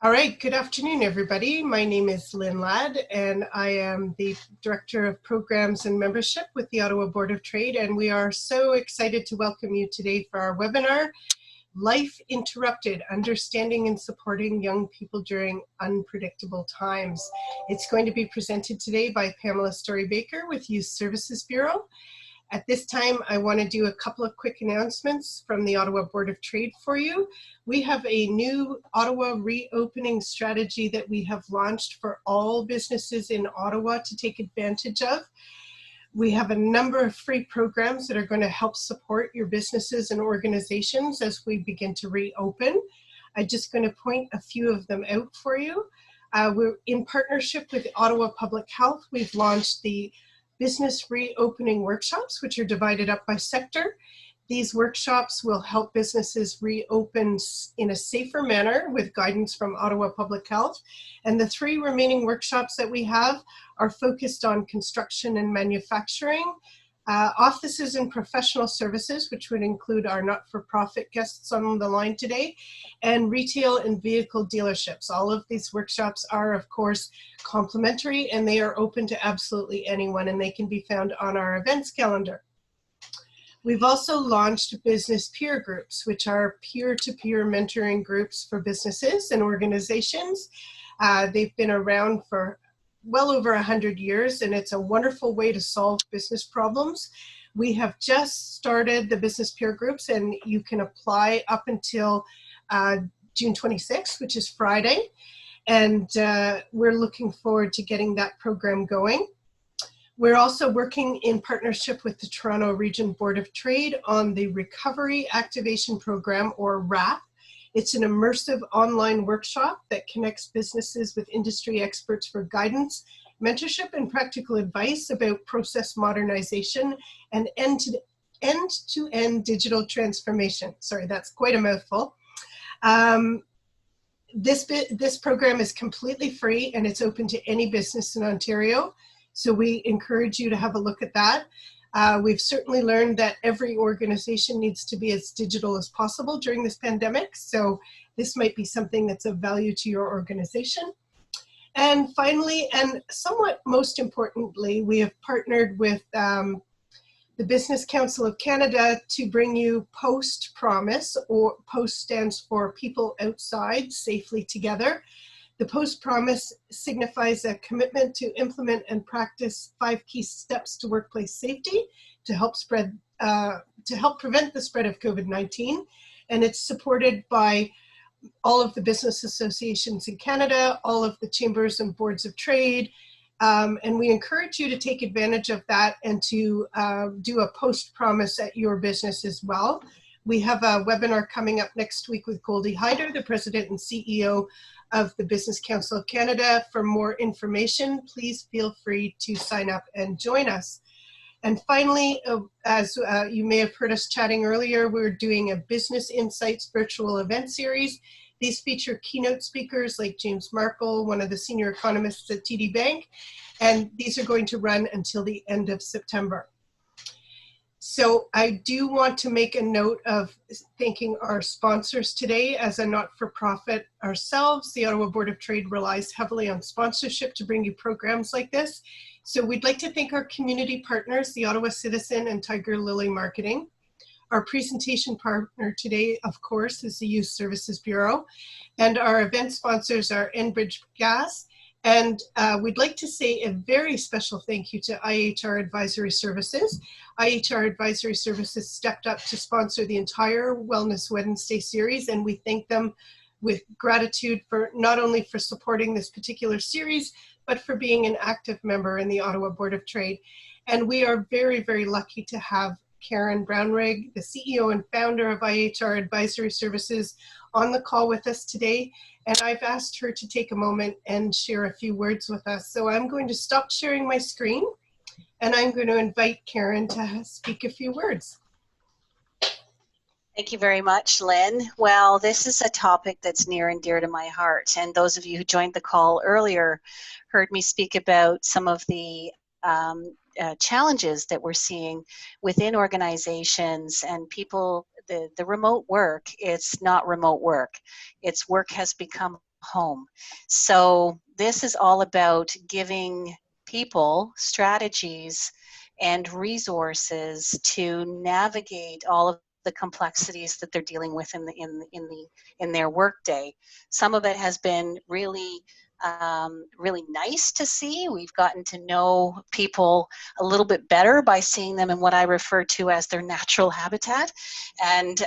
All right, good afternoon, everybody. My name is Lynn Ladd, and I am the Director of Programs and Membership with the Ottawa Board of Trade, and we are so excited to welcome you today for our webinar, Life Interrupted, Understanding and Supporting Young People During Unpredictable Times. It's going to be presented today by Pamela Storey Baker with Youth Services Bureau. At this time, I want to do a couple of quick announcements from the Ottawa Board of Trade for you. We have a new Ottawa reopening strategy that we have launched for all businesses in Ottawa to take advantage of. We have a number of free programs that are going to help support your businesses and organizations as we begin to reopen. I'm just going to point a few of them out for you. We're in partnership with Ottawa Public Health. We've launched the business reopening workshops, which are divided up by sector. These workshops will help businesses reopen in a safer manner with guidance from Ottawa Public Health. And the three remaining workshops that we have are focused on construction and manufacturing, offices and professional services, which would include our not-for-profit guests on the line today, and retail and vehicle dealerships. All of these workshops are, of course, complimentary, and they are open to absolutely anyone, and they can be found on our events calendar. We've also launched business peer groups, which are peer-to-peer mentoring groups for businesses and organizations. They've been around for well over 100 years, and it's a wonderful way to solve business problems. We have just started the business peer groups, and you can apply up until June 26th, which is Friday. And we're looking forward to getting that program going. We're also working in partnership with the Toronto Region Board of Trade on the Recovery Activation Program, or RAP. It's an immersive online workshop that connects businesses with industry experts for guidance, mentorship, and practical advice about process modernization and end-to-end digital transformation. Sorry, that's quite a mouthful. This program is completely free, and it's open to any business in Ontario. So we encourage you to have a look at that. We've certainly learned that every organization needs to be as digital as possible during this pandemic. So this might be something that's of value to your organization. And finally, and somewhat most importantly, we have partnered with the Business Council of Canada to bring you POST Promise, or POST stands for People Outside Safely Together. The POST Promise signifies a commitment to implement and practice 5 key steps to workplace safety to help prevent the spread of COVID-19. And it's supported by all of the business associations in Canada, all of the chambers and boards of trade. And we encourage you to take advantage of that and to do a POST Promise at your business as well. We have a webinar coming up next week with Goldie Hyder, the President and CEO of the Business Council of Canada. For more information, please feel free to sign up and join us. And finally, as you may have heard us chatting earlier, we're doing a Business Insights virtual event series. These feature keynote speakers like James Markle, one of the senior economists at TD Bank, and these are going to run until the end of September. So I do want to make a note of thanking our sponsors today. As a not-for-profit ourselves, the Ottawa Board of Trade relies heavily on sponsorship to bring you programs like this. So we'd like to thank our community partners, the Ottawa Citizen and Tiger Lily Marketing. Our presentation partner today, of course, is the Youth Services Bureau. And our event sponsors are Enbridge Gas. And we'd like to say a very special thank you to IHR Advisory Services. IHR Advisory Services stepped up to sponsor the entire Wellness Wednesday series, and we thank them with gratitude for not only for supporting this particular series, but for being an active member in the Ottawa Board of Trade. And we are very, very lucky to have Karen Brownrigg, the CEO and founder of IHR Advisory Services, on the call with us today. And I've asked her to take a moment and share a few words with us. So I'm going to stop sharing my screen, and I'm going to invite Karen to speak a few words. Thank you very much, Lynn. Well, this is a topic that's near and dear to my heart. And those of you who joined the call earlier heard me speak about some of the challenges that we're seeing within organizations and people. The remote work, it's not remote work. It's work has become home. So this is all about giving people strategies and resources to navigate all of the complexities that they're dealing with in their workday. Some of it has been really really nice to see. We've gotten to know people a little bit better by seeing them in what I refer to as their natural habitat, and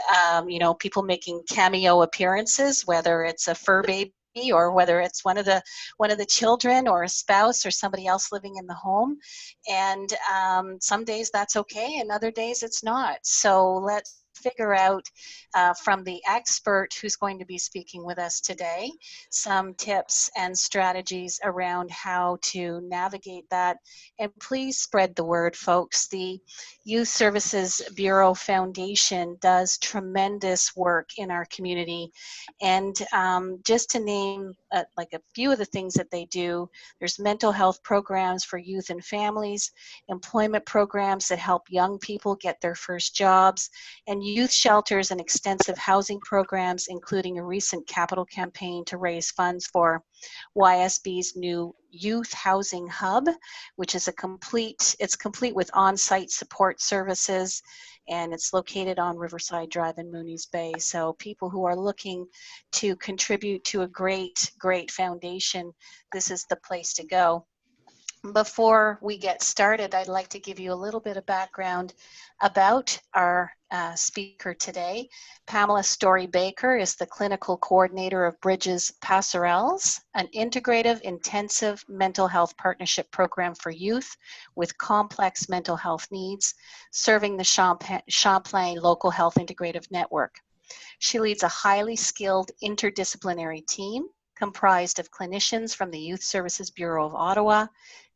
you know, people making cameo appearances, whether it's a fur baby or whether it's one of the children or a spouse or somebody else living in the home. And some days that's okay, and other days it's not. So let's figure out from the expert who's going to be speaking with us today some tips and strategies around how to navigate that. And please spread the word, folks. The Youth Services Bureau Foundation does tremendous work in our community. And just to name like a few of the things that they do, there's mental health programs for youth and families, employment programs that help young people get their first jobs, and youth shelters and extensive housing programs, including a recent capital campaign to raise funds for YSB's new youth housing hub, which is it's complete with on-site support services, and it's located on Riverside Drive in Mooney's Bay. So people who are looking to contribute to a great foundation, this is the place to go. Before we get started, I'd like to give you a little bit of background about our speaker today. Pamela Storey Baker is the clinical coordinator of Bridges Passerelles, an integrative, intensive mental health partnership program for youth with complex mental health needs, serving the Champlain Local Health Integrative Network. She leads a highly skilled interdisciplinary team comprised of clinicians from the Youth Services Bureau of Ottawa,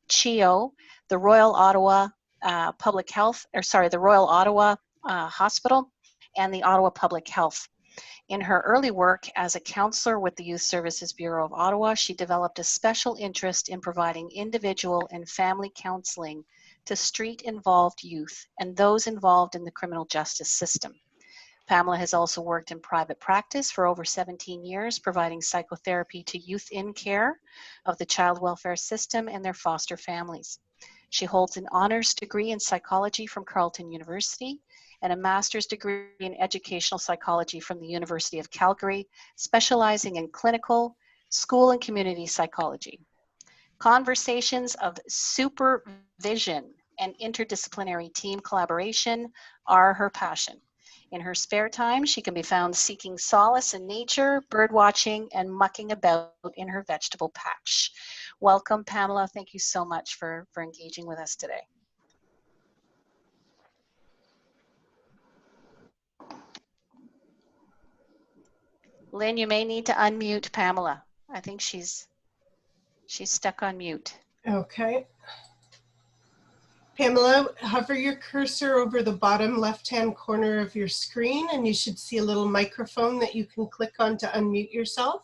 CHEO, the Royal Ottawa the Royal Ottawa Hospital, and the Ottawa Public Health. In her early work as a counselor with the Youth Services Bureau of Ottawa, she developed a special interest in providing individual and family counseling to street-involved youth and those involved in the criminal justice system. Pamela has also worked in private practice for over 17 years, providing psychotherapy to youth in care of the child welfare system and their foster families. She holds an honors degree in psychology from Carleton University and a master's degree in educational psychology from the University of Calgary, specializing in clinical, school, and community psychology. Conversations of supervision and interdisciplinary team collaboration are her passion. In her spare time, she can be found seeking solace in nature, bird watching, and mucking about in her vegetable patch. Welcome, Pamela. Thank you so much for engaging with us today. Lynn, you may need to unmute Pamela. I think she's stuck on mute. Okay. Pamela, hover your cursor over the bottom left-hand corner of your screen and you should see a little microphone that you can click on to unmute yourself.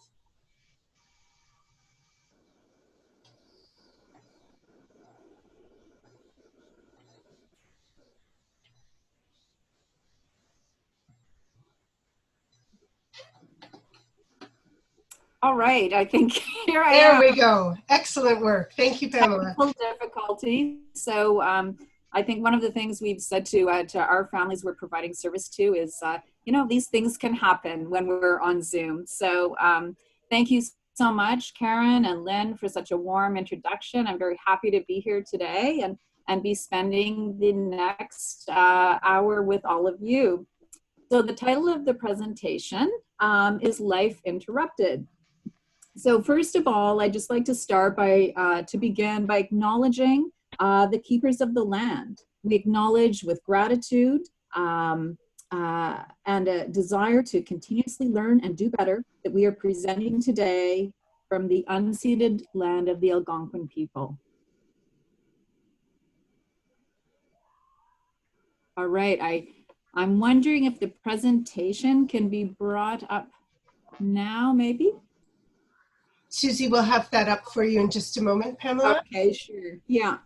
All right, I think here I am. There we go. Excellent work. Thank you, Pamela. Technical difficulty. So I think one of the things we've said to our families we're providing service to is, you know, these things can happen when we're on Zoom. So thank you so much, Karen and Lynn, for such a warm introduction. I'm very happy to be here today and be spending the next hour with all of you. So the title of the presentation is Life Interrupted. So first of all, I'd just like to start by, to begin by acknowledging the keepers of the land. We acknowledge with gratitude and a desire to continuously learn and do better that we are presenting today from the unceded land of the Algonquin people. All right, I'm wondering if the presentation can be brought up now, maybe? Susie will have that up for you in just a moment, Pamela. Okay, sure. Yeah.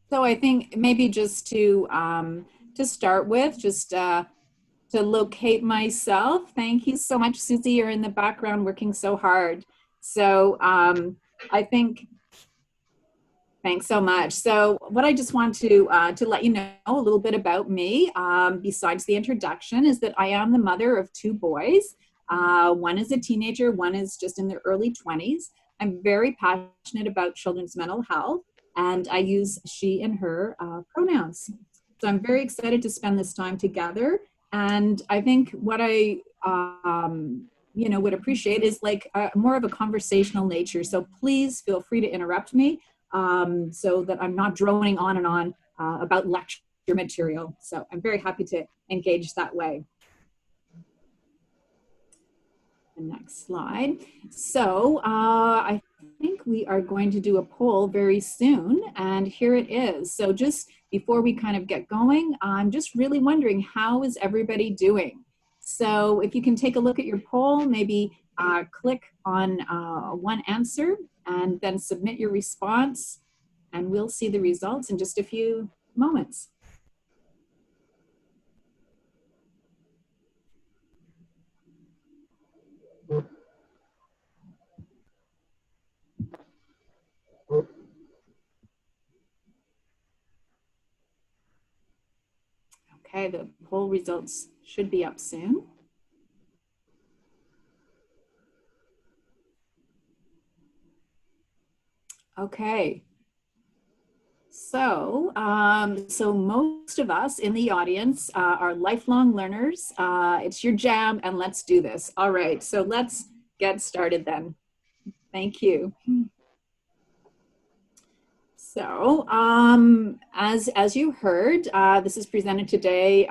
So I think maybe just to start with, just to locate myself. Thank you so much, Susie. You're in the background working so hard. So I think, thanks so much. So what I just want to let you know a little bit about me, besides the introduction, is that I am the mother of 2 boys. One is a teenager, one is just in their early 20s. I'm very passionate about children's mental health, and I use she and her pronouns. So I'm very excited to spend this time together. And I think what I would appreciate is like more of a conversational nature. So please feel free to interrupt me so that I'm not droning on and on about lecture material. So I'm very happy to engage that way. The next slide. So I think we are going to do a poll very soon, and here it is. So just before we kind of get going, I'm just really wondering, how is everybody doing? So if you can take a look at your poll, maybe click on one answer and then submit your response, and we'll see the results in just a few moments. Okay, the poll results should be up soon. Okay. So, so most of us in the audience are lifelong learners. It's your jam, and let's do this. All right, so let's get started then. Thank you. So, as you heard, this is presented today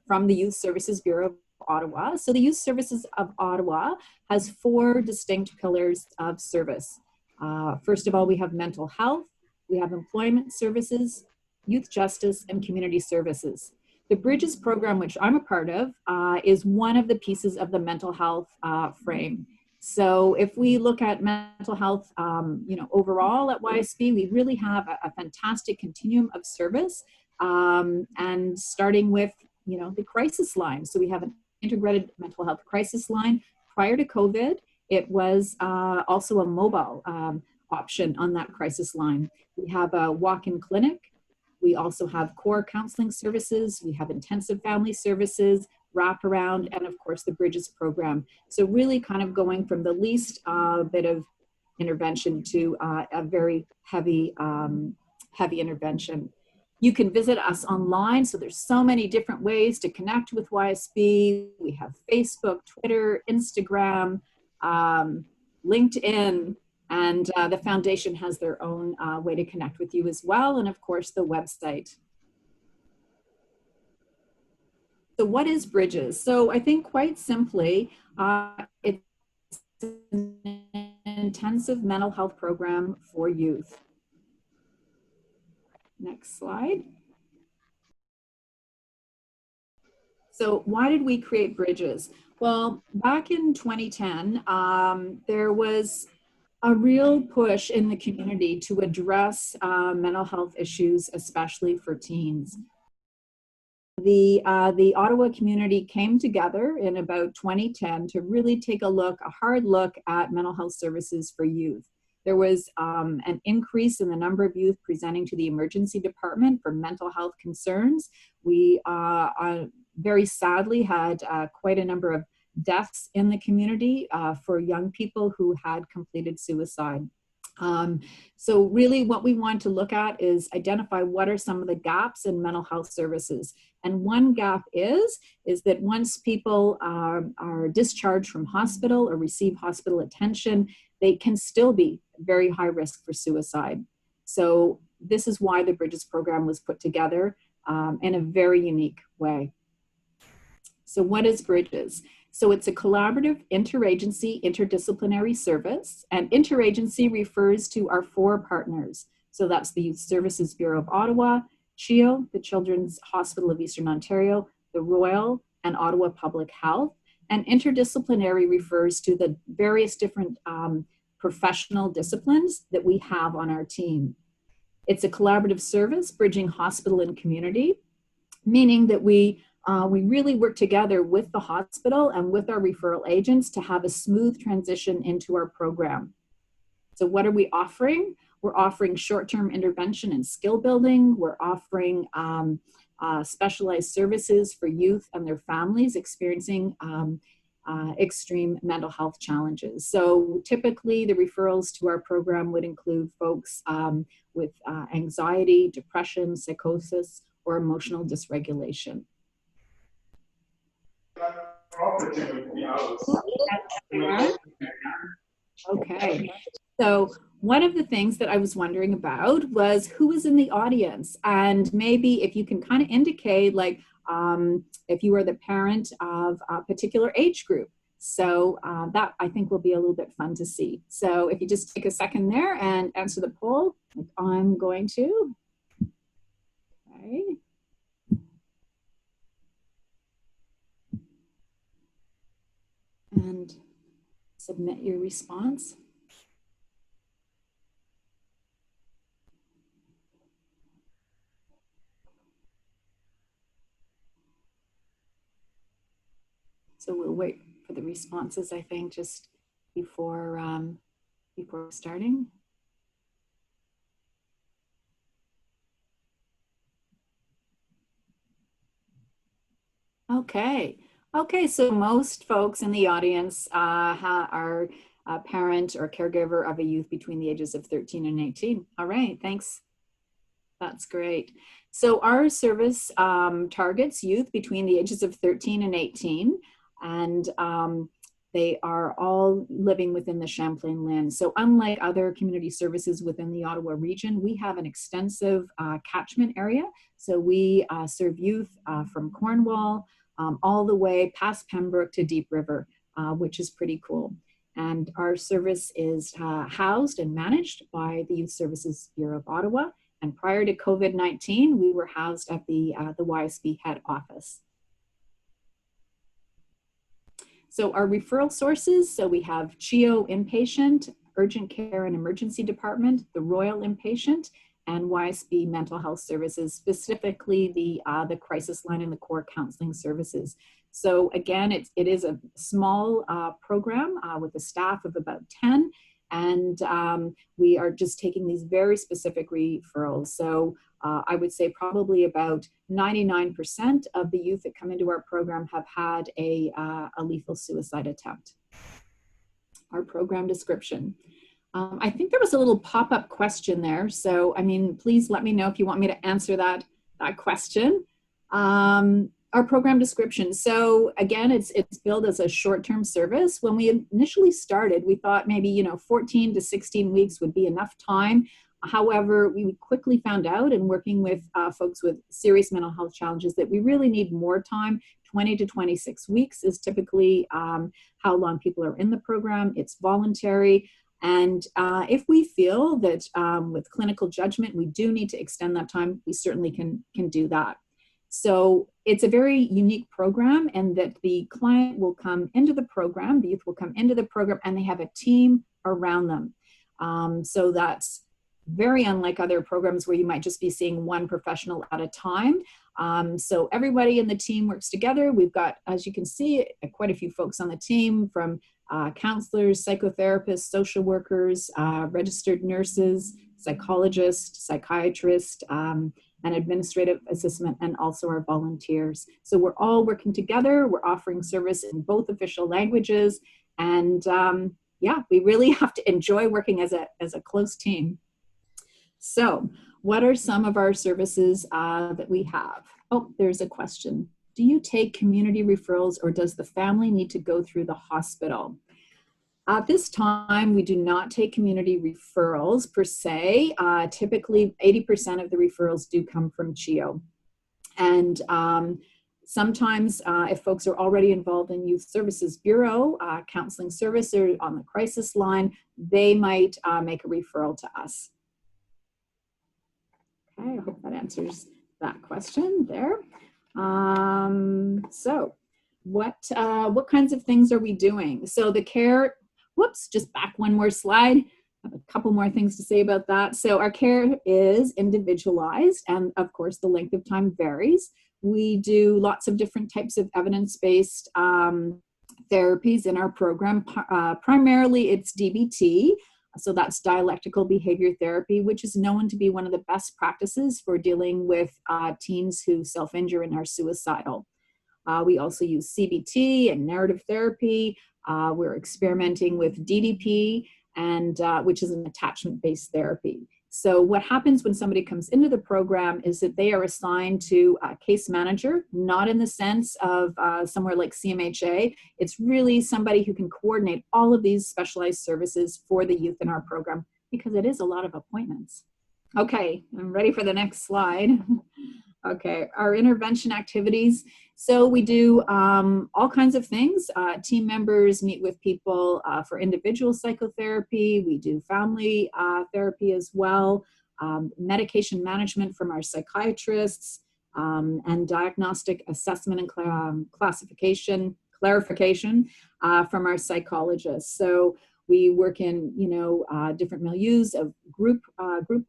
from the Youth Services Bureau of Ottawa. So the Youth Services of Ottawa has 4 distinct pillars of service. First of all, we have mental health, we have employment services, youth justice, and community services. The Bridges program, which I'm a part of, is one of the pieces of the mental health frame. So if we look at mental health, overall at YSB, we really have a fantastic continuum of service, and starting with, the crisis line. So we have an integrated mental health crisis line. Prior to COVID, it was also a mobile option on that crisis line. We have a walk-in clinic. We also have core counseling services. We have intensive family services, wraparound, and of course the Bridges program. So really kind of going from the least bit of intervention to a very heavy intervention. You can visit us online. So there's so many different ways to connect with YSB. We have Facebook, Twitter, Instagram, LinkedIn, and the foundation has their own way to connect with you as well. And of course, the website. So what is Bridges? So I think quite simply, it's an intensive mental health program for youth. Next slide. So why did we create Bridges? Well, back in 2010, there was a real push in the community to address mental health issues, especially for teens. The Ottawa community came together in about 2010 to really take a hard look at mental health services for youth. There was an increase in the number of youth presenting to the emergency department for mental health concerns. We very sadly had quite a number of deaths in the community for young people who had completed suicide. So really what we want to look at is identify what are some of the gaps in mental health services. And one gap is that once people are discharged from hospital or receive hospital attention, they can still be very high risk for suicide. So this is why the Bridges program was put together in a very unique way. So what is Bridges? So it's a collaborative interagency, interdisciplinary service, and interagency refers to our 4 partners. So that's the Youth Services Bureau of Ottawa, CHEO, the Children's Hospital of Eastern Ontario, the Royal, and Ottawa Public Health. And interdisciplinary refers to the various different professional disciplines that we have on our team. It's a collaborative service bridging hospital and community, meaning that we we really work together with the hospital and with our referral agents to have a smooth transition into our program. So what are we offering? We're offering short-term intervention and skill building. We're offering specialized services for youth and their families experiencing extreme mental health challenges. So typically the referrals to our program would include folks with anxiety, depression, psychosis, or emotional dysregulation. Okay, so one of the things that I was wondering about was who was in the audience, and maybe if you can kind of indicate, like, if you are the parent of a particular age group. So that I think will be a little bit fun to see. So if you just take a second there and answer the poll, like I'm going to. Okay. And submit your response. So we'll wait for the responses, I think, just before starting. Okay, so most folks in the audience are a parent or caregiver of a youth between the ages of 13 and 18. All right, thanks. That's great. So our service targets youth between the ages of 13 and 18, and they are all living within the Champlain LHIN. So unlike other community services within the Ottawa region, we have an extensive catchment area. So we serve youth from Cornwall all the way past Pembroke to Deep River, which is pretty cool. And our service is housed and managed by the Youth Services Bureau of Ottawa. And prior to COVID-19, we were housed at the YSB head office. So our referral sources, so we have CHEO inpatient, urgent care and emergency department, the Royal Inpatient, and YSB mental health services, specifically the crisis line and the core counseling services. So again, it is a small program with a staff of about 10, and we are just taking these very specific referrals. So I would say probably about 99% of the youth that come into our program have had a lethal suicide attempt. Our program description. I think there was a little pop-up question there. So, I mean, please let me know if you want me to answer that question. Our program description. So again, it's billed as a short-term service. When we initially started, we thought maybe, 14 to 16 weeks would be enough time. However, we quickly found out in working with folks with serious mental health challenges that we really need more time. 20 to 26 weeks is typically how long people are in the program. It's voluntary. And if we feel that with clinical judgment, we do need to extend that time, we certainly can do that. So it's a very unique program, and that the client will come into the program, the youth will come into the program, and they have a team around them. So that's very unlike other programs where you might just be seeing one professional at a time. So everybody in the team works together. We've got, as you can see, quite a few folks on the team, from counselors, psychotherapists, social workers, registered nurses, psychologists, psychiatrists, an administrative assistant, and also our volunteers. So we're all working together. We're offering service in both official languages. And yeah, we really have to enjoy working as a close team. So what are some of our services that we have? Oh, there's a question. Do you take community referrals, or does the family need to go through the hospital? At this time, we do not take community referrals per se. Typically, 80% of the referrals do come from CHEO. And sometimes if folks are already involved in Youth Services Bureau, counseling service, or on the crisis line, they might make a referral to us. Okay, I hope that answers that question there. So what kinds of things are we doing? So the care, whoops, just back one more slide. I have a couple more things to say about that. So our care is individualized, and of course the length of time varies. We do lots of different types of evidence-based therapies in our program. Primarily it's DBT, so that's dialectical behavior therapy, which is known to be one of the best practices for dealing with teens who self-injure and are suicidal. We also use CBT and narrative therapy. We're experimenting with DDP, and which is an attachment-based therapy. So what happens when somebody comes into the program is that they are assigned to a case manager, not in the sense of somewhere like CMHA. It's really somebody who can coordinate all of these specialized services for the youth in our program, because it is a lot of appointments. Okay, I'm ready for the next slide. Okay, our intervention activities. So we do all kinds of things. Team members meet with people for individual psychotherapy. We do family therapy as well. Medication management from our psychiatrists, and diagnostic assessment and clarification from our psychologists. So we work in, different milieus of group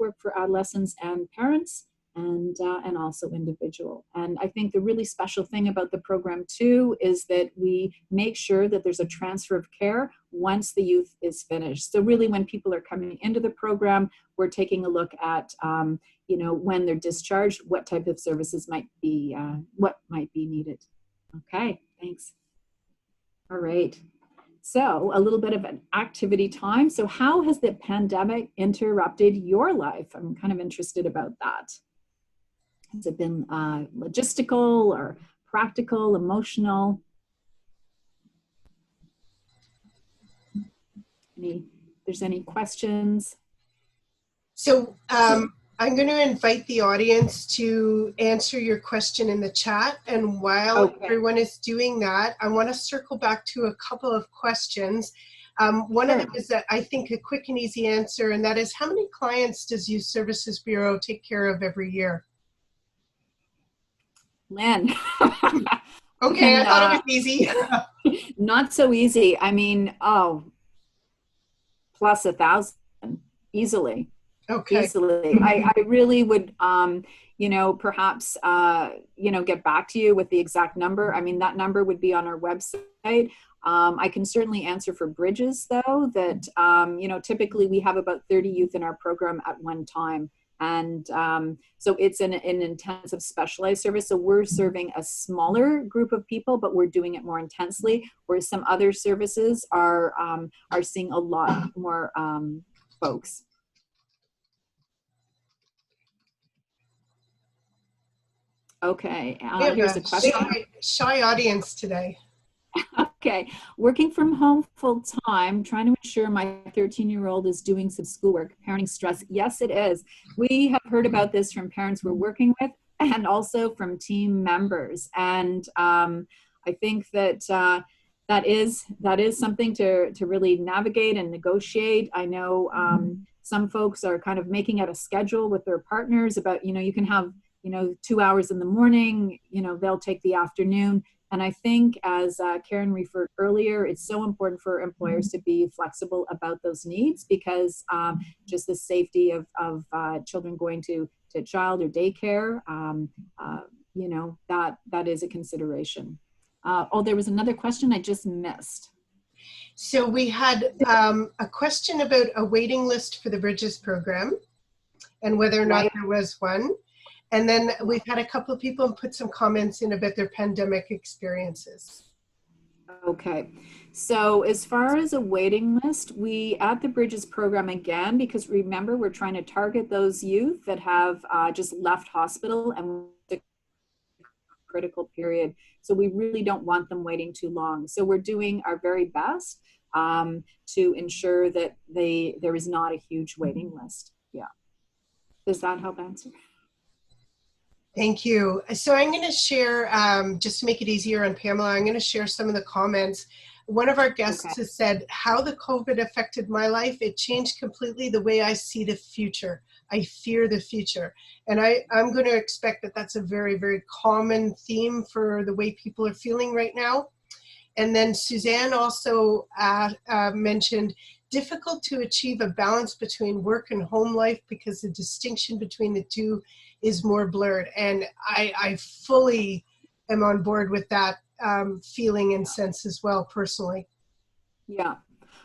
work for adolescents and parents, and also individual. And I think the really special thing about the program too is that we make sure that there's a transfer of care once the youth is finished. So really when people are coming into the program, we're taking a look at, when they're discharged, what type of services might be needed. Okay, thanks. All right. So a little bit of an activity time. So how has the pandemic interrupted your life? I'm kind of interested about that. Has it been logistical or practical, emotional? If there's any questions? So I'm going to invite the audience to answer your question in the chat. And while everyone is doing that, I want to circle back to a couple of questions. One of them is that I think a quick and easy answer, and that is, how many clients does Youth Services Bureau take care of every year? Lynn. Okay, I thought it was easy. Not so easy. I mean, plus 1,000 easily. Okay. Easily. I really would, perhaps, get back to you with the exact number. I mean, that number would be on our website. I can certainly answer for Bridges, though, that, typically we have about 30 youth in our program at one time. And so it's an intensive specialized service. So we're serving a smaller group of people, but we're doing it more intensely, whereas some other services are seeing a lot more folks. Okay, here's a question. Shy audience today. Okay, working from home full time, trying to ensure my 13-year-old is doing some schoolwork, parenting stress. Yes, it is. We have heard about this from parents we're working with and also from team members. And I think that that is something to really navigate and negotiate. I know some folks are kind of making out a schedule with their partners about, you can have, 2 hours in the morning, they'll take the afternoon. And I think, as Karen referred earlier, it's so important for employers to be flexible about those needs, because just the safety of children going to child or daycare, that is a consideration. There was another question I just missed. So we had a question about a waiting list for the Bridges program and whether or not there was one. And then we've had a couple of people put some comments in about their pandemic experiences. Okay, so as far as a waiting list, we at the Bridges program, again, because remember, we're trying to target those youth that have just left hospital and the critical period. So we really don't want them waiting too long. So we're doing our very best to ensure that there is not a huge waiting list. Yeah. Does that help answer? Thank you. So I'm going to share, just to make it easier on Pamela, I'm going to share some of the comments. One of our guests has said, how the COVID affected my life, it changed completely the way I see the future. I fear the future. And I'm going to expect that that's a very, very common theme for the way people are feeling right now. And then Suzanne also mentioned difficult to achieve a balance between work and home life because the distinction between the two is more blurred. And I fully am on board with that feeling and sense as well, personally. Yeah.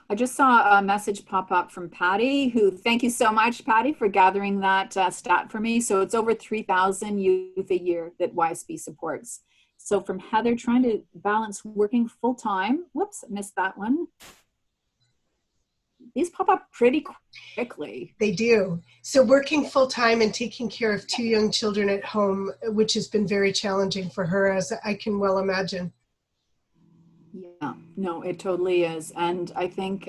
I just saw a message pop up from Patty, who, thank you so much, Patty, for gathering that stat for me. So it's over 3,000 youth a year that YSB supports. So from Heather, trying to balance working full-time. Whoops, missed that one. These pop up pretty quickly. They do. So working full-time and taking care of 2 young children at home, which has been very challenging for her, as I can well imagine. Yeah, no, it totally is. And I think,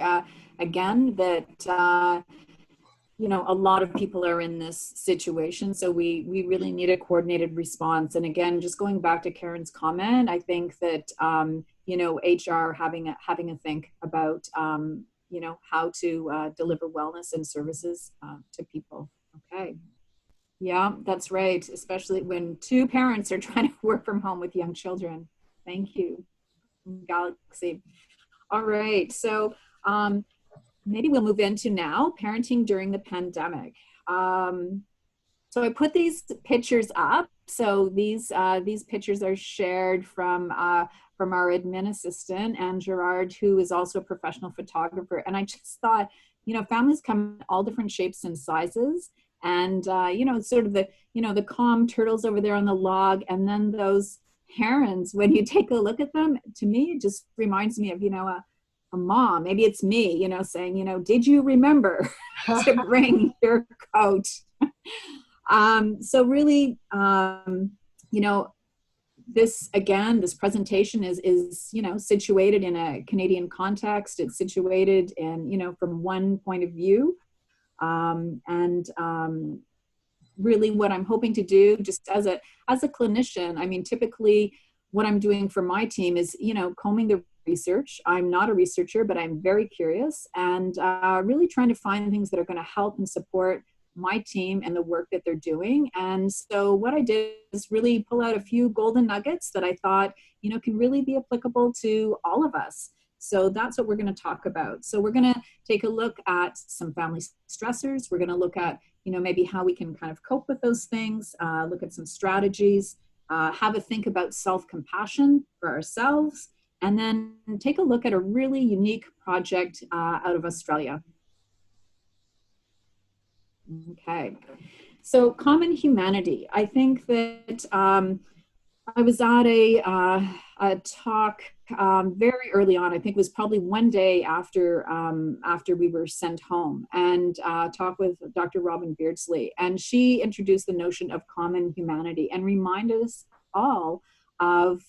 again, that, you know, a lot of people are in this situation. So we really need a coordinated response. And again, just going back to Karen's comment, I think that, you know, HR having a think about, you know, how to deliver wellness and services to people. Okay. Yeah, that's right. Especially when 2 parents are trying to work from home with young children. Thank you, Galaxy. All right. So maybe we'll move into now parenting during the pandemic. So I put these pictures up. So these pictures are shared from our admin assistant, Anne Gerard, who is also a professional photographer. And I just thought, you know, families come in all different shapes and sizes. And, you know, sort of the, you know, the calm turtles over there on the log, and then those herons, when you take a look at them, to me, it just reminds me of, you know, a mom, maybe it's me, you know, saying, you know, did you remember to bring your coat? So really, you know, this presentation is, you know, situated in a Canadian context. It's situated in, you know, from one point of view. Really what I'm hoping to do just as a clinician, I mean, typically what I'm doing for my team is, you know, combing the research. I'm not a researcher, but I'm very curious, and really trying to find things that are going to help and support my team and the work that they're doing. And so what I did is really pull out a few golden nuggets that I thought, you know, can really be applicable to all of us. So that's what we're going to talk about. So we're going to take a look at some family stressors. We're going to look at, you know, maybe how we can kind of cope with those things, look at some strategies, have a think about self-compassion for ourselves, and then take a look at a really unique project out of Australia. Okay, so common humanity. I think that I was at a talk very early on. I think it was probably one day after we were sent home, and talk with Dr. Robin Beardsley, and she introduced the notion of common humanity and reminded us all of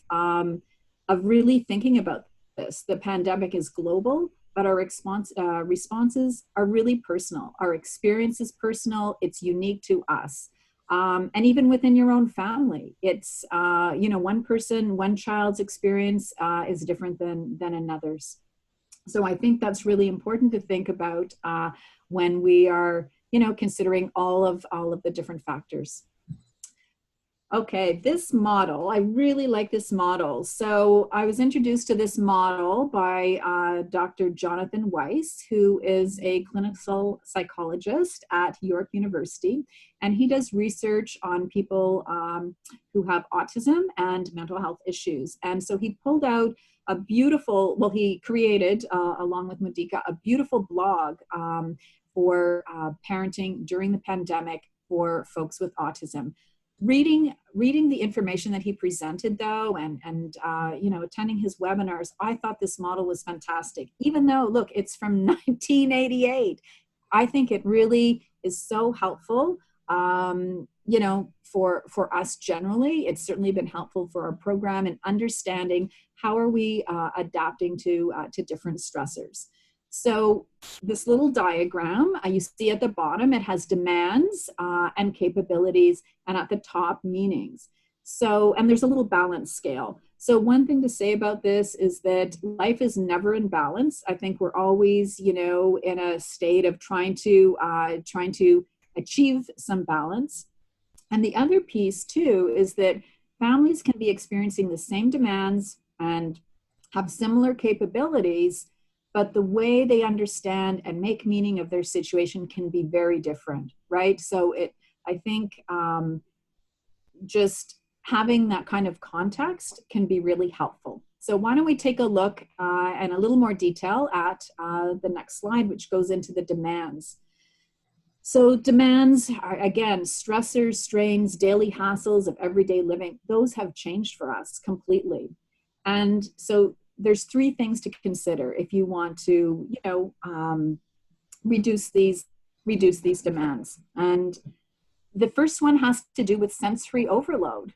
really thinking about this. The pandemic is global, but our responses are really personal. Our experience is personal. It's unique to us. And even within your own family, it's, you know, one child's experience is different than another's. So I think that's really important to think about when we are, you know, considering all of the different factors. Okay, this model, I really like this model. So I was introduced to this model by Dr. Jonathan Weiss, who is a clinical psychologist at York University. And he does research on people who have autism and mental health issues. And so he pulled out a beautiful, well, he created, along with Modica, a beautiful blog for parenting during the pandemic for folks with autism. Reading the information that he presented, though, and you know, attending his webinars, I thought this model was fantastic. Even though, look, it's from 1988, I think it really is so helpful. You know, for us generally, it's certainly been helpful for our program in understanding how are we adapting to different stressors. So this little diagram, you see at the bottom, it has demands and capabilities, and at the top, meanings. So, and there's a little balance scale. So one thing to say about this is that life is never in balance. I think we're always, you know, in a state of trying to achieve some balance. And the other piece too is that families can be experiencing the same demands and have similar capabilities, but the way they understand and make meaning of their situation can be very different, right? So I think just having that kind of context can be really helpful. So why don't we take a look in a little more detail at the next slide, which goes into the demands. So demands are, again, stressors, strains, daily hassles of everyday living. Those have changed for us completely. And so there's three things to consider if you want to, reduce these demands. And the first one has to do with sensory overload.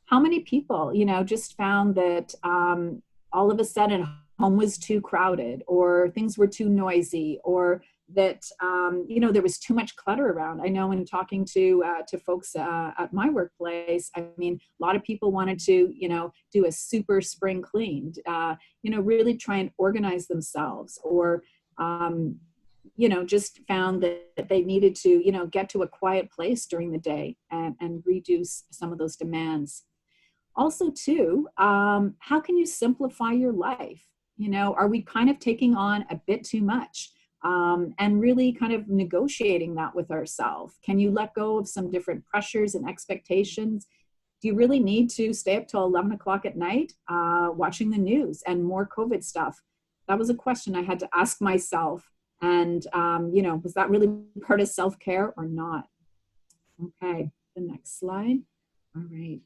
How many people, just found that all of a sudden home was too crowded, or things were too noisy, or that, there was too much clutter around? I know in talking to folks at my workplace, I mean, a lot of people wanted to, do a super spring clean, really try and organize themselves, or, just found that they needed to, get to a quiet place during the day and reduce some of those demands. Also, too, how can you simplify your life? Are we kind of taking on a bit too much? And really kind of negotiating that with ourselves. Can you let go of some different pressures and expectations? Do you really need to stay up till 11 o'clock at night watching the news and more COVID stuff? That was a question I had to ask myself. And, was that really part of self-care or not? Okay, the next slide. All right.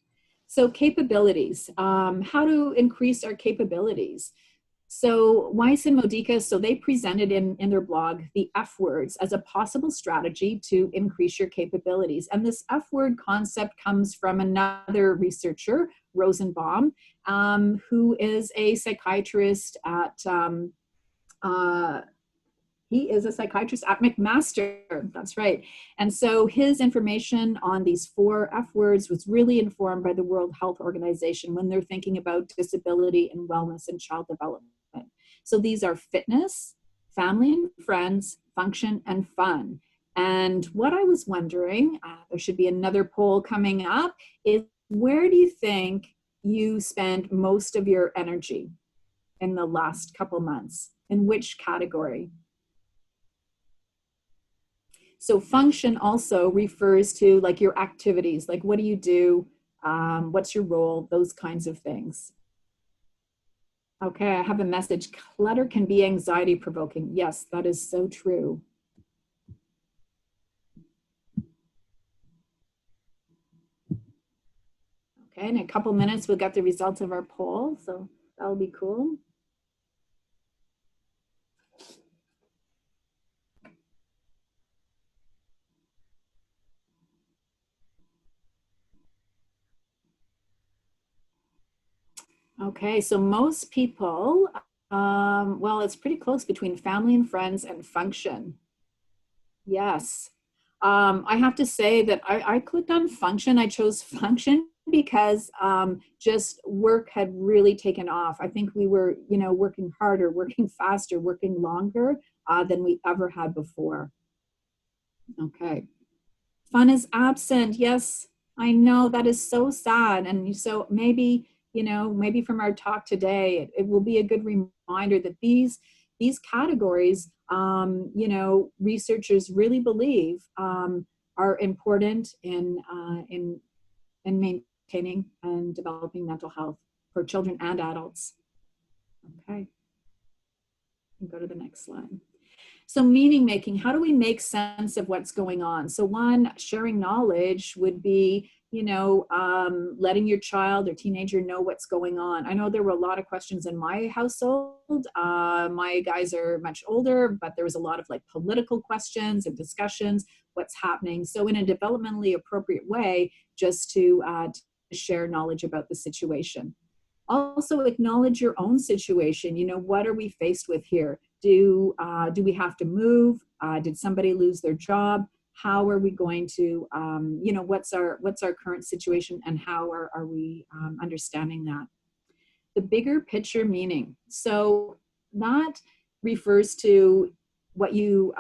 So capabilities, how to increase our capabilities. So Weiss and Modica, so they presented in their blog the F words as a possible strategy to increase your capabilities. And this F word concept comes from another researcher, Rosenbaum, who is a psychiatrist at, he is a psychiatrist at McMaster, that's right. And so his information on these 4 F words was really informed by the World Health Organization when they're thinking about disability and wellness and child development. So these are fitness, family and friends, function, and fun. And what I was wondering, there should be another poll coming up, is where do you think you spend most of your energy in the last couple months? In which category? So function also refers to like your activities, like what do you do, what's your role, those kinds of things. Okay, I have a message. Clutter can be anxiety provoking. Yes, that is so true. Okay, in a couple minutes we'll get the results of our poll, so that'll be cool. Okay, so most people, well, it's pretty close between family and friends and function. Yes. I have to say that I clicked on function. I chose function because just work had really taken off. I think we were, working harder, working faster, working longer than we ever had before. Okay. Fun is absent. Yes, I know, that is so sad. And so maybe, maybe from our talk today, it will be a good reminder that these categories, researchers really believe are important in maintaining and developing mental health for children and adults. Okay, go to the next slide. So meaning making, how do we make sense of what's going on? So one, sharing knowledge would be, letting your child or teenager know what's going on. I know there were a lot of questions in my household. My guys are much older, but there was a lot of like political questions and discussions, what's happening. So in a developmentally appropriate way, just to share knowledge about the situation. Also acknowledge your own situation. What are we faced with here? Do we have to move? Did somebody lose their job? How are we going to, what's our current situation, and how are we understanding that? The bigger picture meaning. So that refers to what you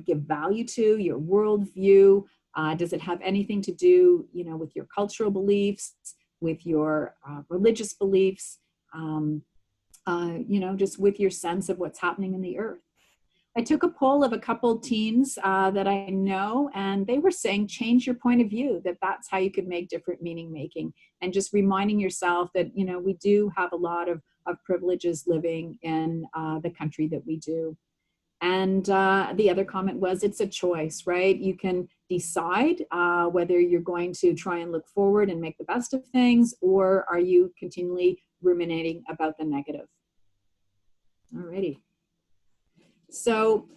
give value to, your worldview. Does it have anything to do, with your cultural beliefs, with your religious beliefs? you know, just with your sense of what's happening in the earth. I took a poll of a couple teens that I know, and they were saying change your point of view, that that's how you could make different meaning making, and just reminding yourself that, you know, we do have a lot of privileges living in the country that we do. And the other comment was, it's a choice, right? You can decide whether you're going to try and look forward and make the best of things, or are you continually ruminating about the negative? Alrighty. So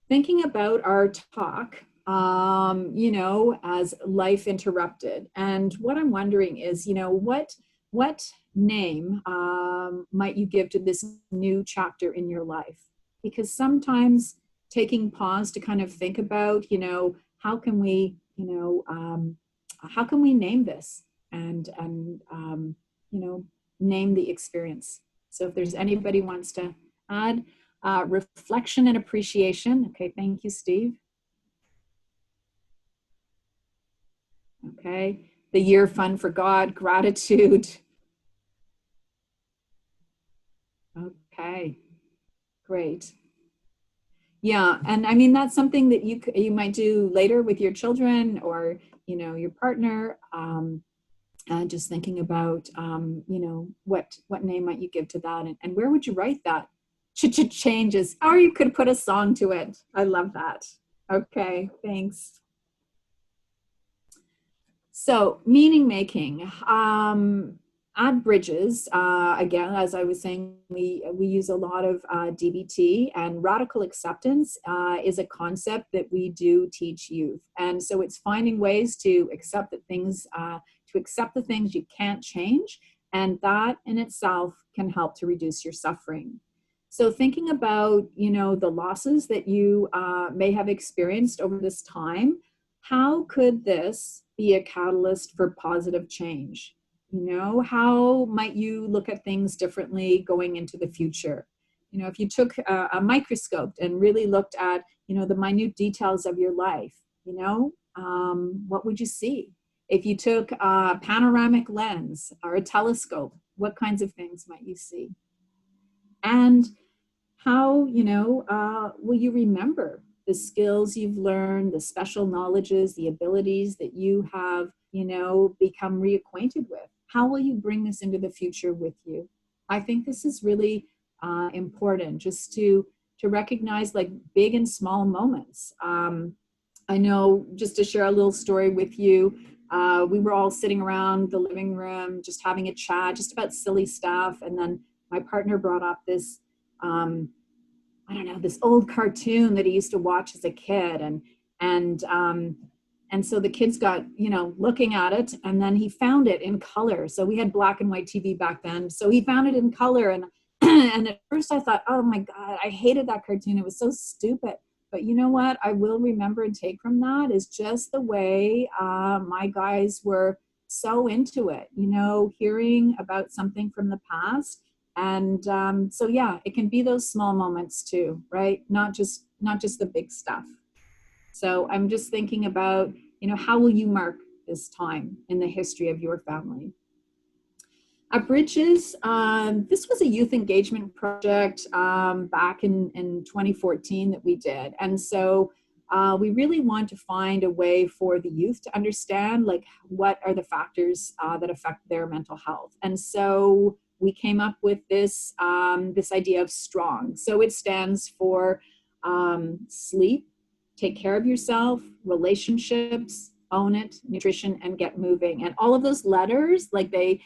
thinking about our talk, you know, as life interrupted, and what I'm wondering is, you know, what name might you give to this new chapter in your life? Because sometimes taking pause to kind of think about, you know, how can we, you know, how can we name this and you know, name the experience. So if there's anybody wants to add, reflection and appreciation. Okay, thank you, Steve. Okay, the year fun for God, gratitude. Okay, great. Yeah, and I mean, that's something that you might do later with your children or, you know, your partner. Just thinking about, you know, what name might you give to that, and where would you write that? Changes, or you could put a song to it. I love that. Okay, thanks. So meaning making. At Bridges, again, as I was saying, we use a lot of DBT, and radical acceptance is a concept that we do teach youth. And so it's finding ways to accept that things, to accept the things you can't change, and that in itself can help to reduce your suffering. So thinking about, you know, the losses that you may have experienced over this time, how could this be a catalyst for positive change? You know, how might you look at things differently going into the future? You know, if you took a microscope and really looked at, you know, the minute details of your life, you know, what would you see? If you took a panoramic lens or a telescope, what kinds of things might you see? And how, you know, will you remember the skills you've learned, the special knowledges, the abilities that you have, you know, become reacquainted with? How will you bring this into the future with you? I think this is really important, just to recognize like big and small moments. I know, just to share a little story with you, we were all sitting around the living room, just having a chat, just about silly stuff. And then my partner brought up this, I don't know, this old cartoon that he used to watch as a kid. And so the kids got, you know, looking at it, and then he found it in color. So we had black and white TV back then. So he found it in color. And, and at first I thought, oh my God, I hated that cartoon. It was so stupid. But you know what I will remember and take from that is just the way my guys were so into it, you know, hearing about something from the past. And so, yeah, it can be those small moments too, right? Not just the big stuff. So I'm just thinking about, you know, how will you mark this time in the history of your family? At Bridges, this was a youth engagement project back in 2014 that we did. And so we really want to find a way for the youth to understand, like, what are the factors that affect their mental health. And so we came up with this, this idea of STRONG. So it stands for sleep, take care of yourself, relationships, own it, nutrition, and get moving. And all of those letters, like they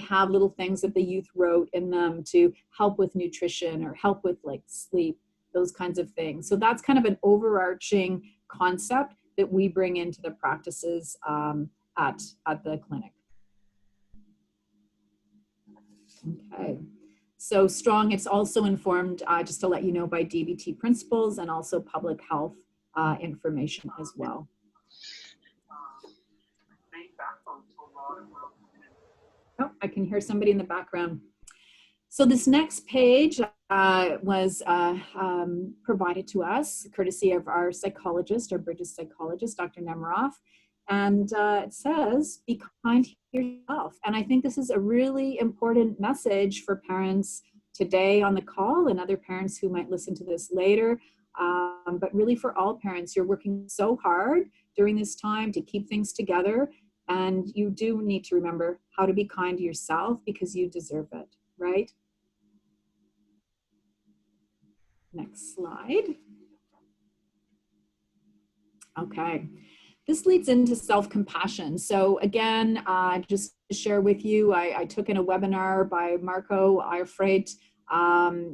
have little things that the youth wrote in them to help with nutrition or help with like sleep, those kinds of things. So that's kind of an overarching concept that we bring into the practices at the clinic. Okay. So STRONG, it's also informed, just to let you know, by DBT principles and also public health information as well. Oh, I can hear somebody in the background. So this next page was provided to us courtesy of our psychologist, our Bridges psychologist, Dr. Nemiroff. And it says, be kind to yourself. And I think this is a really important message for parents today on the call and other parents who might listen to this later. But really for all parents, you're working so hard during this time to keep things together. And you do need to remember how to be kind to yourself because you deserve it, right? Next slide. Okay. This leads into self-compassion. So again, just to share with you, I took in a webinar by Marco Eifreit.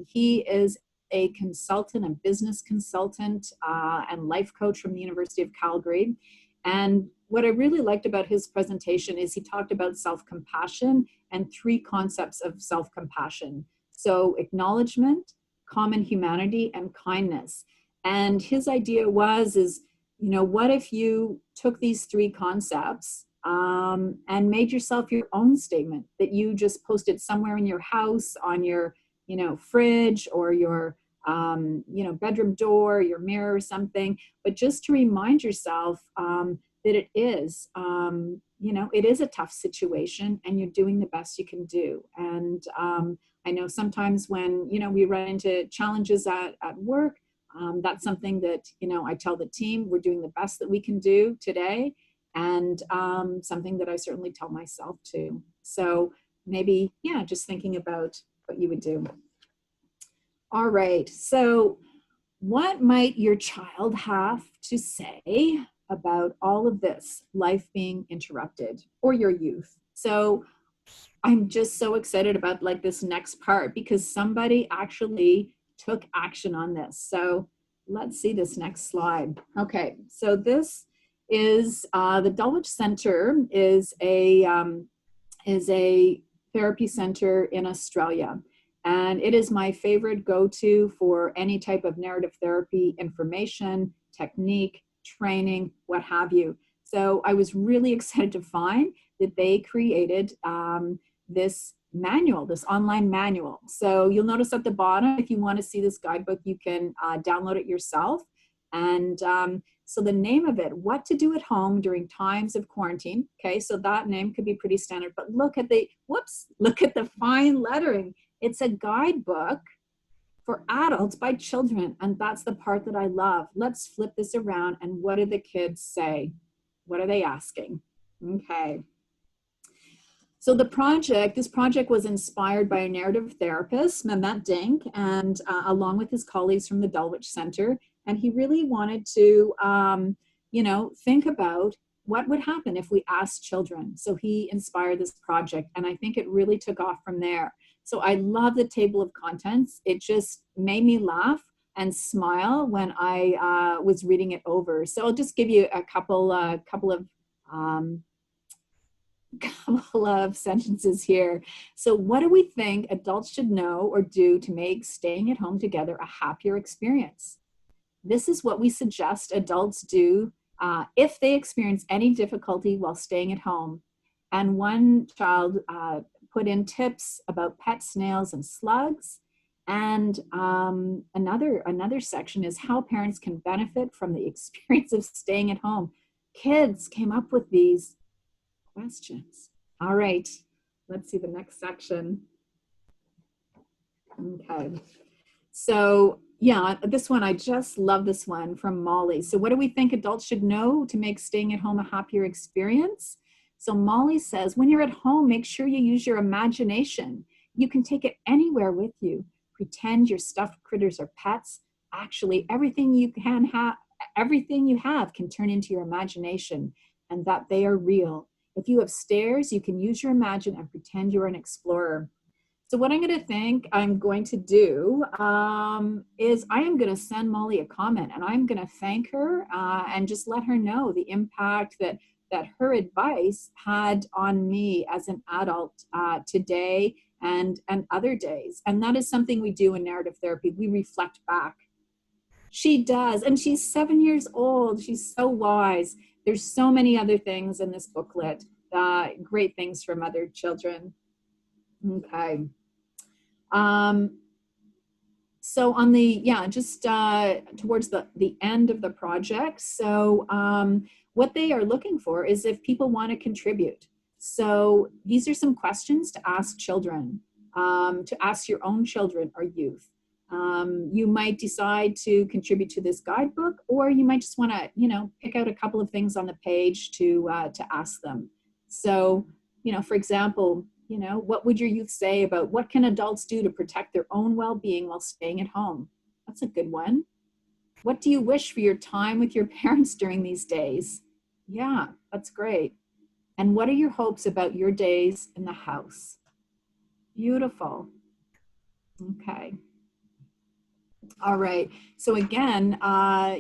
He is a consultant, a business consultant and life coach from the University of Calgary. And what I really liked about his presentation is he talked about self-compassion and 3 concepts of self-compassion. So acknowledgement, common humanity, and kindness. And his idea is, you know, what if you took these 3 concepts and made yourself your own statement that you just posted somewhere in your house, on your, you know, fridge or your, you know, bedroom door, your mirror or something, but just to remind yourself that it is, you know, it is a tough situation and you're doing the best you can do. And I know sometimes when, you know, we run into challenges at work, that's something that, you know, I tell the team we're doing the best that we can do today, and something that I certainly tell myself too. So maybe, yeah, just thinking about what you would do. All right, so what might your child have to say about all of this, life being interrupted, or your youth? So I'm just so excited about like this next part because somebody actually took action on this. So let's see this next slide. Okay, so this is the Dulwich Center is a therapy center in Australia. And it is my favorite go-to for any type of narrative therapy information, technique, training, what have you. So I was really excited to find that they created this manual, this online manual. So you'll notice at the bottom, if you want to see this guidebook, you can download it yourself. And so the name of it, What to Do at Home During Times of Quarantine. Okay, so that name could be pretty standard, but look at the, look at the fine lettering. It's a guidebook for adults by children, and that's the part that I love. Let's flip this around, and what do the kids say? What are they asking? Okay. So this project was inspired by a narrative therapist, M.Ed, and along with his colleagues from the Dulwich Center, and he really wanted to, you know, think about what would happen if we asked children. So he inspired this project, and I think it really took off from there. So I love the table of contents. It just made me laugh and smile when I was reading it over. So I'll just give you a couple of sentences here. So what do we think adults should know or do to make staying at home together a happier experience? This is what we suggest adults do if they experience any difficulty while staying at home. And one child put in tips about pet snails and slugs. And another section is how parents can benefit from the experience of staying at home. Kids came up with these questions. All right, let's see the next section. Okay, so yeah, this one, I just love this one from Molly. So what do we think adults should know to make staying at home a happier experience? So Molly says, when you're at home, make sure you use your imagination. You can take it anywhere with you. Pretend you're stuffed critters or pets. Actually, everything you have can turn into your imagination, and that they are real. If you have stairs, you can use your imagination and pretend you're an explorer. So what I'm going to do is I am going to send Molly a comment, and I'm going to thank her and just let her know the impact that her advice had on me as an adult today and other days. And that is something we do in narrative therapy. We reflect back. She does, and she's 7 years old. She's so wise. There's so many other things in this booklet, great things from other children. Okay. So on the, towards the end of the project, so what they are looking for is if people want to contribute. So these are some questions to ask children. to ask your own children or youth. You might decide to contribute to this guidebook, or you might just want to, you know, pick out a couple of things on the page to ask them. So, you know, for example, you know, what would your youth say about what can adults do to protect their own well-being while staying at home? That's a good one. What do you wish for your time with your parents during these days? Yeah, that's great. And what are your hopes about your days in the house? Beautiful. Okay. All right. So again,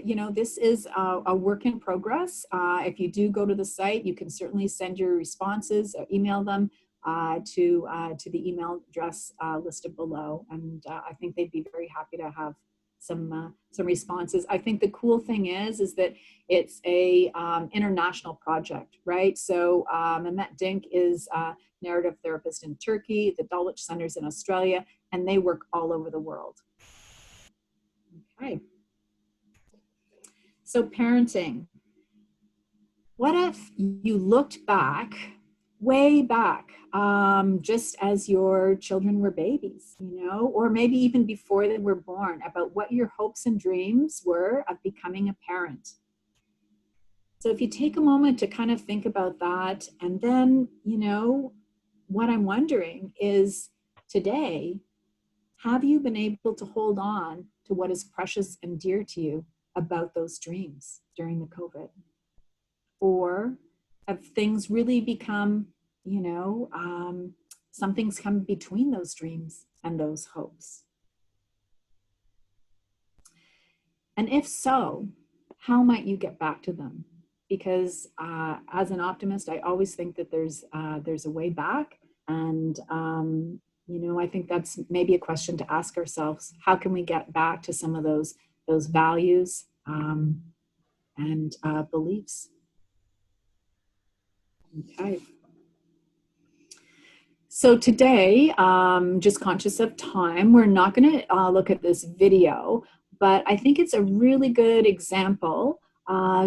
you know, this is a work in progress. If you do go to the site, you can certainly send your responses, or email them to the email address listed below. And I think they'd be very happy to have some responses. I think the cool thing is that it's a international project, right? So M.Ed Dink is a narrative therapist in Turkey, the Dulwich Centers in Australia, and they work all over the world. Okay. So parenting. What if you looked back, way back, just as your children were babies, you know, or maybe even before they were born, about what your hopes and dreams were of becoming a parent? So if you take a moment to kind of think about that, and then, you know, what I'm wondering is today, have you been able to hold on to what is precious and dear to you about those dreams during the COVID? Or have things really become, you know, something's come between those dreams and those hopes? And if so, how might you get back to them? Because as an optimist, I always think that there's a way back. And you know, I think that's maybe a question to ask ourselves. How can we get back to some of those values and beliefs? Okay. So today, just conscious of time, we're not going to look at this video, but I think it's a really good example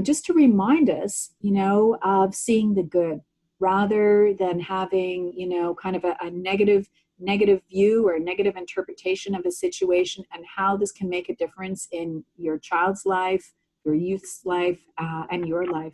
just to remind us, you know, of seeing the good rather than having, you know, kind of a negative view or a negative interpretation of a situation, and how this can make a difference in your child's life, your youth's life, and your life.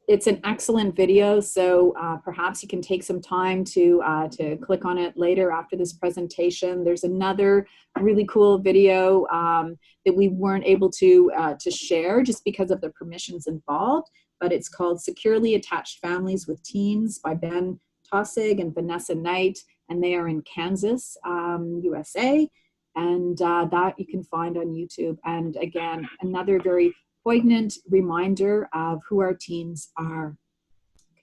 It's an excellent video, so perhaps you can take some time to click on it later after this presentation. There's another really cool video that we weren't able to share just because of the permissions involved, but it's called Securely Attached Families with Teens by Ben Tossig and Vanessa Knight, and they are in Kansas, USA, and that you can find on YouTube. And again, another very poignant reminder of who our teens are.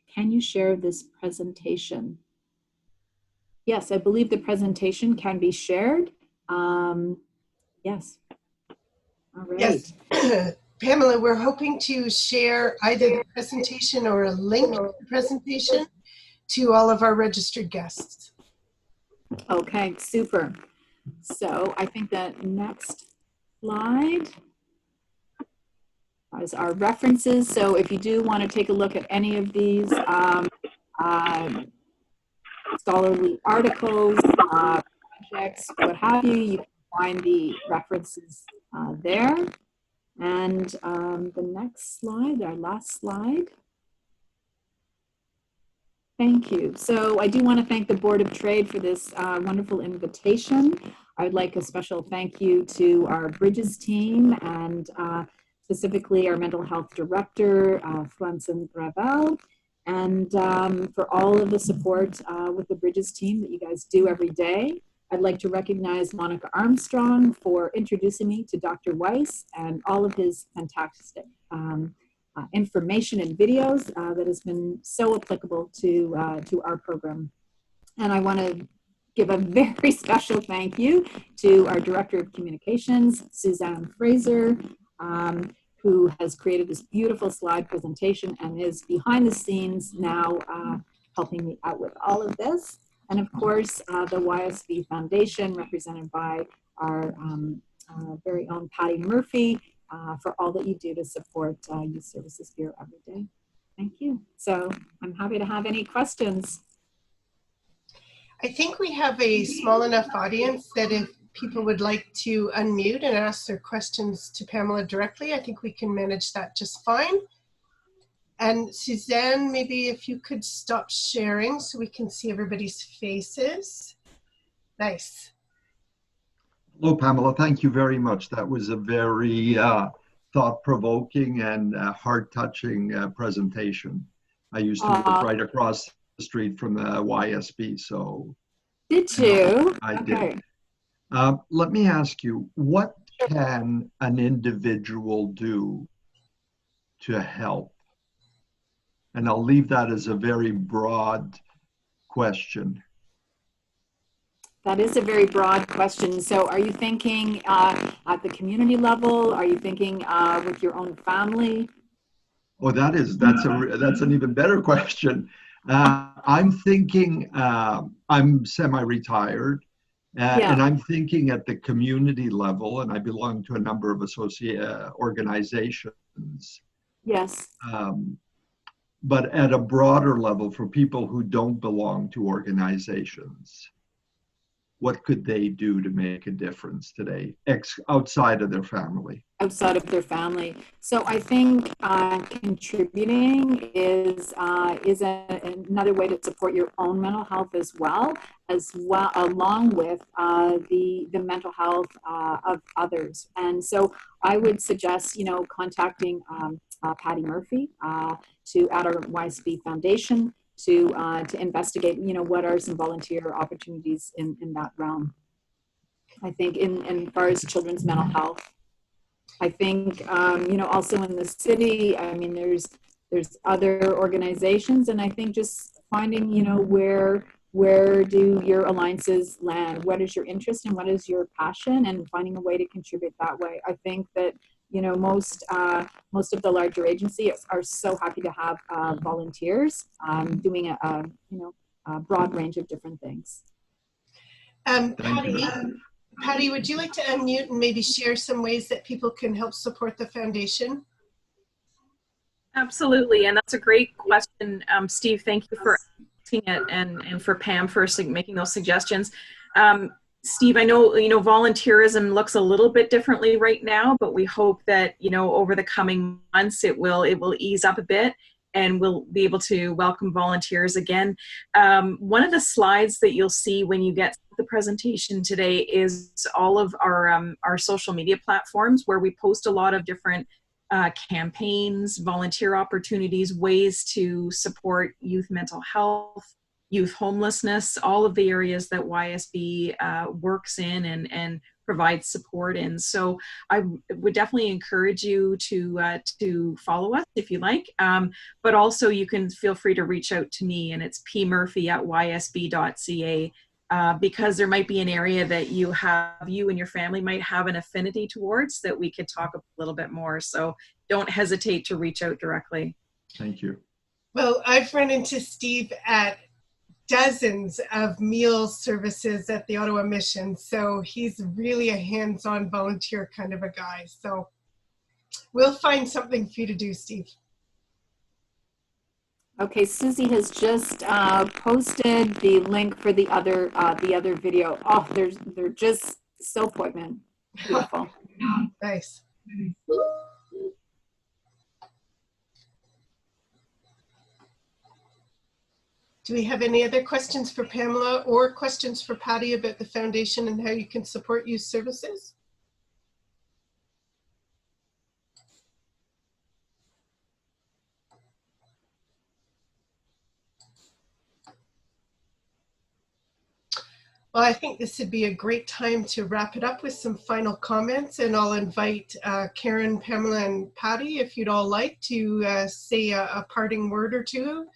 Can you share this presentation? Yes, I believe the presentation can be shared. Yes. All right. Yes. Pamela, we're hoping to share either the presentation or a link to the presentation to all of our registered guests. Okay, super. So I think that next slide is our references. So if you do want to take a look at any of these scholarly articles, projects, what have you, you can find the references there. And the next slide, our last slide. Thank you. So I do want to thank the Board of Trade for this wonderful invitation. I would like a special thank you to our Bridges team, and specifically our mental health director, Franzen Gravel, and for all of the support with the Bridges team that you guys do every day. I'd like to recognize Monica Armstrong for introducing me to Dr. Weiss and all of his fantastic information and videos that has been so applicable to our program. And I want to give a very special thank you to our Director of Communications, Suzanne Fraser, who has created this beautiful slide presentation and is behind the scenes now helping me out with all of this. And of course, the YSB Foundation, represented by our very own Patty Murphy, for all that you do to support Youth Services Bureau every day. Thank you. So I'm happy to have any questions. I think we have a small enough audience that if people would like to unmute and ask their questions to Pamela directly, I think we can manage that just fine. And Suzanne, maybe if you could stop sharing so we can see everybody's faces. Nice. Hello, Pamela. Thank you very much. That was a very thought-provoking and heart-touching presentation. I used to live right across the street from the YSB, so. Did you? I okay. did. Let me ask you, what can an individual do to help? And I'll leave that as a very broad question. That is a very broad question. So are you thinking at the community level? Are you thinking with your own family? Oh, that's an even better question. I'm thinking, I'm semi-retired, and I'm thinking at the community level, and I belong to a number of organizations. Yes. But at a broader level for people who don't belong to organizations. What could they do to make a difference today, outside of their family? Outside of their family. So I think contributing is another way to support your own mental health as well, along with the mental health of others. And so I would suggest, contacting Patty Murphy at our YSB Foundation to investigate, what are some volunteer opportunities in that realm. I think in far as children's mental health. I think, also in the city, I mean, there's other organizations, and I think just finding, where do your alliances land? What is your interest and what is your passion, and finding a way to contribute that way. I think that, most of the larger agencies are so happy to have volunteers doing a broad range of different things. Patty, would you like to unmute and maybe share some ways that people can help support the foundation? Absolutely, and that's a great question, Steve. Thank you for asking it, and for Pam for making those suggestions. Steve, I know volunteerism looks a little bit differently right now, but we hope that over the coming months it will ease up a bit, and we'll be able to welcome volunteers again. One of the slides that you'll see when you get the presentation today is all of our social media platforms, where we post a lot of different campaigns, volunteer opportunities, ways to support youth mental health, youth homelessness, all of the areas that YSB works in and provides support in. So I would definitely encourage you to follow us if you like, but also you can feel free to reach out to me, and it's pmurphy@ysb.ca, because there might be an area that you and your family might have an affinity towards that we could talk a little bit more. So don't hesitate to reach out directly. Thank you. Well, I've run into Steve at dozens of meal services at the Ottawa Mission, so he's really a hands-on volunteer kind of a guy. So we'll find something for you to do, Steve. Okay, Susie has just posted the link for the other video. Oh, they're just so poignant, beautiful. Nice. Do we have any other questions for Pamela or questions for Patty about the foundation and how you can support youth services? Well, I think this would be a great time to wrap it up with some final comments, and I'll invite Karen, Pamela, and Patty, if you'd all like to say a parting word or two.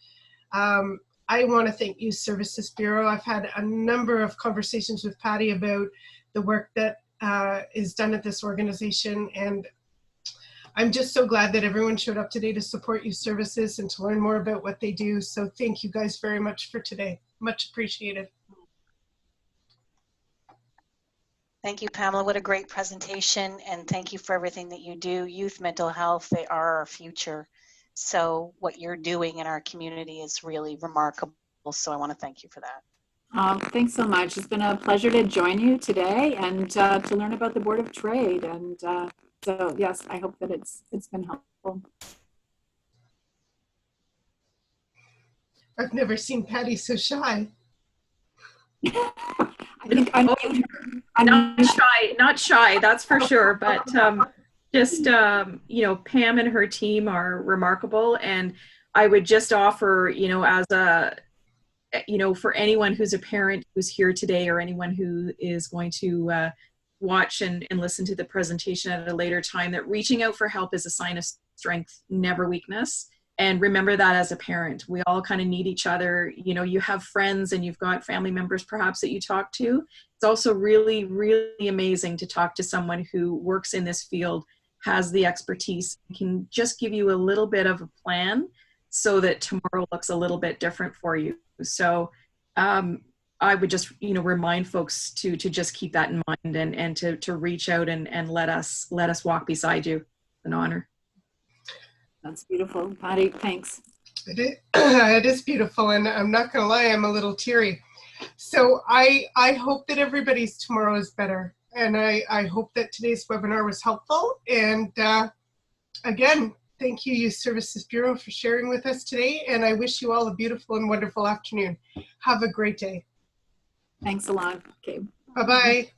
I want to thank Youth Services Bureau. I've had a number of conversations with Patty about the work that is done at this organization, and I'm just so glad that everyone showed up today to support Youth Services and to learn more about what they do. So thank you guys very much for today. Much appreciated. Thank you, Pamela. What a great presentation, and thank you for everything that you do. Youth mental health, they are our future. So what you're doing in our community is really remarkable. So I want to thank you for that. Thanks so much. It's been a pleasure to join you today and to learn about the Board of Trade. And so, yes, I hope that it's been helpful. I've never seen Patty so shy. I think I'm not shy, that's for sure. But just, you know, Pam and her team are remarkable. And I would just offer, you know, as a, you know, for anyone who's a parent who's here today, or anyone who is going to watch and listen to the presentation at a later time, that reaching out for help is a sign of strength, never weakness. And remember that as a parent, we all kind of need each other. You know, you have friends and you've got family members perhaps that you talk to. It's also really, really amazing to talk to someone who works in this field, has the expertise, can just give you a little bit of a plan so that tomorrow looks a little bit different for you. So I would just, you know, remind folks to just keep that in mind and to reach out and let us walk beside you. It's an honor. That's beautiful, Patty. Thanks. It is beautiful, and I'm not going to lie, I'm a little teary. So I hope that everybody's tomorrow is better, and I hope that today's webinar was helpful. And again, thank you, Youth Services Bureau, for sharing with us today, and I wish you all a beautiful and wonderful afternoon. Have a great day. Thanks a lot. Okay. Bye-bye.